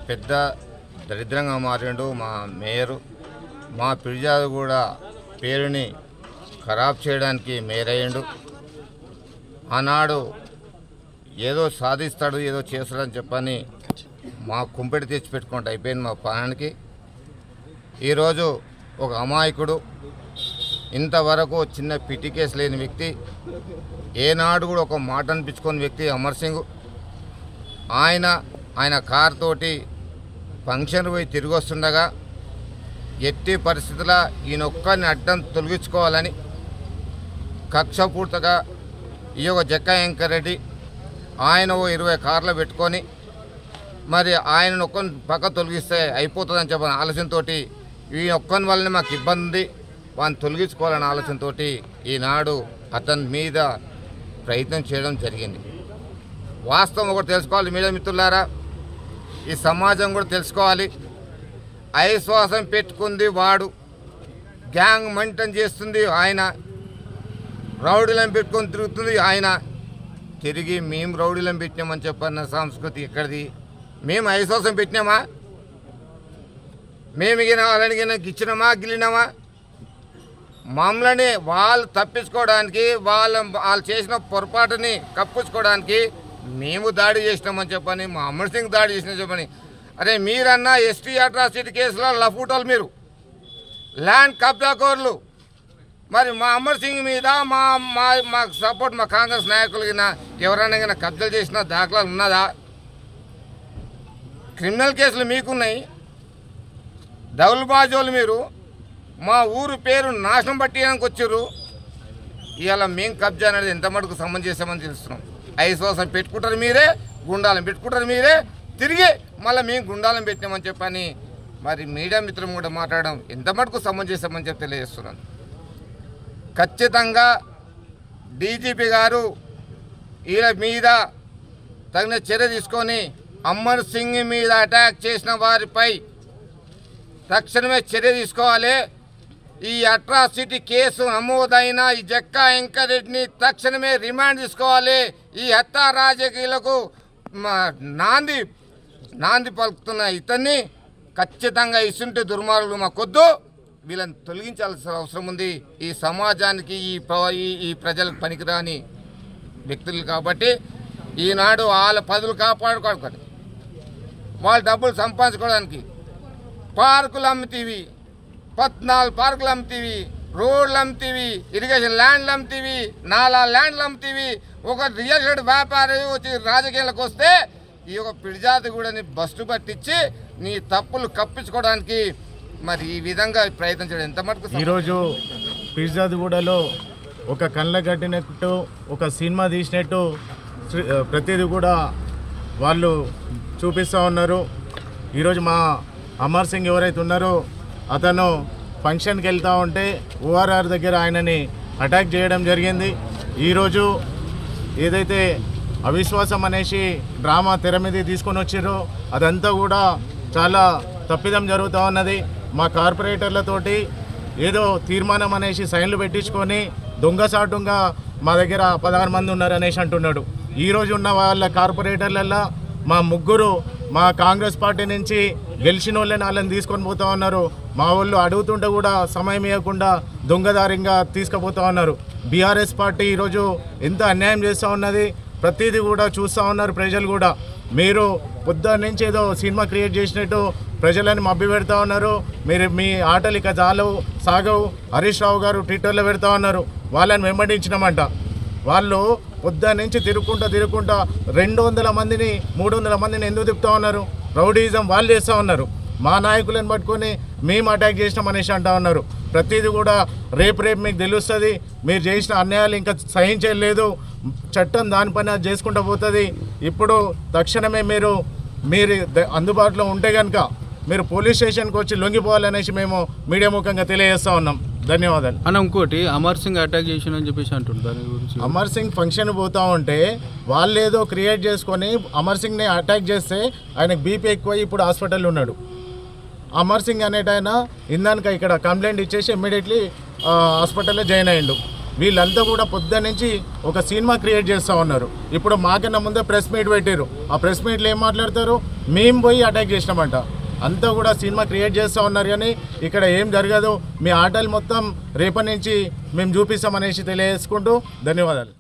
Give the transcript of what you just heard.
పెద్ద దరిద్రంగా మారిండు మా మేయరు. మా పిర్జాదు కూడా పేరుని ఖరాబ్ చేయడానికి మేయర్ అయ్యిండు. ఆనాడు ఏదో సాధిస్తాడు ఏదో చేస్తాడని చెప్పని మా కుంపెటి తెచ్చిపెట్టుకుంటూ అయిపోయింది మా ప్రాణానికి. ఈరోజు ఒక అమాయకుడు, ఇంతవరకు చిన్న పిటి కేసు లేని వ్యక్తి, ఏనాడు కూడా ఒక మాట అనిపించుకున్న వ్యక్తి అమర్ సింగ్. ఆయన కార్ తోటి ఫంక్షన్ పోయి తిరిగి వస్తుండగా ఎట్టి పరిస్థితుల్లో ఈయనొక్కరిని అడ్డం తొలగించుకోవాలని కక్షపూర్తిగా ఈ యొక్క జక్కా వెంకరెడ్డి ఆయన 20 కార్లు పెట్టుకొని మరి ఆయన ఒక్కని పక్క తొలగిస్తే అయిపోతుందని చెప్పిన ఆలోచనతో ఈ ఒక్కని వల్లనే మాకు ఇబ్బంది, వాడిని తొలగించుకోవాలనే ఆలోచనతో ఈనాడు అతని మీద ప్రయత్నం చేయడం జరిగింది. వాస్తవం ఒకటి తెలుసుకోవాలి మీడియా మిత్రులారా, ఈ సమాజం కూడా తెలుసుకోవాలి. అవిశ్వాసం పెట్టుకుంది వాడు, గ్యాంగ్ మెయింటైన్ చేస్తుంది ఆయన, రౌడీలను పెట్టుకొని తిరుగుతుంది ఆయన. తిరిగి మేము రౌడీలను పెట్టినామని చెప్పన్న సంస్కృతి ఎక్కడిది? మేము అవిశ్వాసం పెట్టినామా? మేము వాళ్ళని ఇచ్చినామా గిలినామా? మమ్మల్ని వాళ్ళు తప్పించుకోవడానికి వాళ్ళు చేసిన పొరపాటుని కప్పించుకోవడానికి మేము దాడి చేసినామని చెప్పని, మా అమర్ సింగ్ దాడి చేసినా చెప్పని. అరే మీరన్నా ఎస్టీ అట్రాసిటీ కేసులో లఫూటోలు, మీరు ల్యాండ్ కబ్జాకోర్లు. మరి మా అమర్ సింగ్ మీద మా సపోర్ట్ మా కాంగ్రెస్ నాయకులకి ఎవరైనా కబ్జాలు చేసిన దాఖలాలు ఉన్నదా? క్రిమినల్ కేసులు మీకున్నాయి, దౌల్బాజోలు మీరు. మా ఊరు పేరు నాశనం పట్టేయడానికి వచ్చారు. ఇవాళ మేము కబ్జా అనేది ఎంత మటుకు సంబంధం చేసామని తెలుస్తున్నాం. అవిశ్వాసం పెట్టుకుంటారు మీరే, గుండాలను పెట్టుకుంటారు మీరే, తిరిగి మళ్ళీ మేము గుండాలను పెట్టినామని చెప్పని మరి మీడియా మిత్రులు కూడా మాట్లాడడం ఎంత మటుకు సంబంధం చేసామని చెప్పి తెలియజేస్తున్నాను. ఖచ్చితంగా డీజీపీ గారు వీళ్ళ మీద తగిన చర్య తీసుకొని అమర్ సింగ్ మీద అటాక్ చేసిన వారిపై తక్షణమే చర్య తీసుకోవాలి. ఈ అట్రాసిటీ కేసు నమోదైన ఈ జక్కా వెంకరెడ్డిని తక్షణమే రిమాండ్ తీసుకోవాలి. ఈ హత్యా రాజకీయాలకు నాంది పలుకుతున్న ఇతన్ని ఖచ్చితంగా ఇసుంటి దుర్మార్గులు మాకొద్దు, వీళ్ళని తొలగించాల్సిన అవసరం ఉంది. ఈ సమాజానికి ఈ ప్రజలకు పనికిరాని వ్యక్తులు కాబట్టి ఈనాడు వాళ్ళ పదులు కాపాడుకోవాలి, వాళ్ళ డబ్బులు సంపాదించుకోవడానికి పార్కులు అమ్ముతీవి, 14 పార్కులు అమ్ముతీవి, రోడ్లు అమ్ముతీవి, ఇరిగేషన్ ల్యాండ్లు అమ్ముతీవి, 4 ల్యాండ్లు అమ్ముతీవి. ఒక రియల్ ఎస్టేట్ వ్యాపారి వచ్చి రాజకీయాలకు వస్తే ఈ యొక్క పిడిజాతి కూడా బస్సు పట్టించి నీ తప్పులు కప్పించుకోవడానికి మరి ఈ విధంగా ప్రయత్నం చేయడం ఎంత మటుకు. ఈరోజు పిడిజాదిగూడలో ఒక కళ్ళ కట్టినట్టు ఒక సినిమా తీసినట్టు ప్రతిదీ కూడా వాళ్ళు చూపిస్తూ ఉన్నారు. ఈరోజు మా అమర్ సింగ్ ఎవరైతే ఉన్నారో అతను ఫంక్షన్కి వెళ్తూ ఉంటే ఓఆర్ఆర్ దగ్గర ఆయనని అటాక్ చేయడం జరిగింది. ఈరోజు ఏదైతే అవిశ్వాసం అనేసి డ్రామా తెర మీద తీసుకొని వచ్చారో అదంతా కూడా చాలా తప్పిదం జరుగుతూ ఉన్నది. మా కార్పొరేటర్లతోటి ఏదో తీర్మానం అనేసి సైన్లు పెట్టించుకొని దొంగసాటుగా మా దగ్గర 16 మంది ఉన్నారు అనేసి అంటున్నాడు. ఈరోజు ఉన్న వాళ్ళ కార్పొరేటర్లలో మా ముగ్గురు మా కాంగ్రెస్ పార్టీ నుంచి గెలిచిన వాళ్ళని తీసుకొని పోతూ ఉన్నారు. మా వాళ్ళు అడుగుతుంటే కూడా సమయం ఇవ్వకుండా దొంగదారిగా తీసుకుపోతూ ఉన్నారు. బీఆర్ఎస్ పార్టీ ఈరోజు ఎంత అన్యాయం చేస్తూ ఉన్నది ప్రతిదీ కూడా చూస్తూ ఉన్నారు ప్రజలు కూడా. మీరు పొద్దున్న నుంచి ఏదో సినిమా క్రియేట్ చేసినట్టు ప్రజలని మభ్య పెడతా ఉన్నారు. మీరు మీ ఆటలు ఇక సాగవు. హరీష్ రావు గారు ట్విట్టర్లో పెడతా ఉన్నారు, వాళ్ళని వెంబడించినామంట. వాళ్ళు పొద్దున్న నుంచి తిరుగుకుంటా 200 మందిని 300 మందిని ఎందుకు తిప్పుతూ ఉన్నారు? రౌడీజం వాళ్ళు చేస్తూ ఉన్నారు. మా నాయకులను పట్టుకొని మేము అటాక్ చేసినాం అనేసి అంటూ ఉన్నారు. ప్రతిదీ కూడా రేపు మీకు తెలుస్తుంది. మీరు చేసిన అన్యాయాలు ఇంకా సహించలేదు, చట్టం దానిపైన చేసుకుంటూ పోతుంది. ఇప్పుడు తక్షణమే మీరు అందుబాటులో ఉంటే కనుక మీరు పోలీస్ స్టేషన్కి వచ్చి లొంగిపోవాలనేసి మేము మీడియా ముఖంగా తెలియజేస్తూ ఉన్నాం. ధన్యవాదాలు అన్న. ఇంకోటి అమర్ సింగ్ అటాక్ చేసిన చెప్పేసి అంటుంది, దాని గురించి. అమర్ సింగ్ ఫంక్షన్ పోతూ ఉంటే వాళ్ళు ఏదో క్రియేట్ చేసుకొని అమర్ సింగ్ని అటాక్ చేస్తే ఆయనకు బీపీ ఎక్కువ, ఇప్పుడు హాస్పిటల్లో ఉన్నాడు. అమర్ సింగ్ అనేట ఆయన ఇందాక ఇక్కడ కంప్లైంట్ ఇచ్చేసి ఇమ్మీడియట్లీ హాస్పిటల్లో జాయిన్ అయ్యిండు. వీళ్ళంతా కూడా పొద్దున్న నుంచి ఒక సినిమా క్రియేట్ చేస్తూ ఉన్నారు. ఇప్పుడు మాకన్నా ముందే ప్రెస్ మీట్ పెట్టారు. ఆ ప్రెస్ మీట్లో ఏం మాట్లాడతారు, మేము పోయి అటాక్ చేసినామంట. అంతా కూడా సినిమా క్రియేట్ చేస్తూ ఉన్నారు. కానీ ఇక్కడ ఏం జరగదు. మీ ఆటలు మొత్తం రేపటి నుంచి మేము చూపిస్తామనేసి తెలియజేసుకుంటూ ధన్యవాదాలు.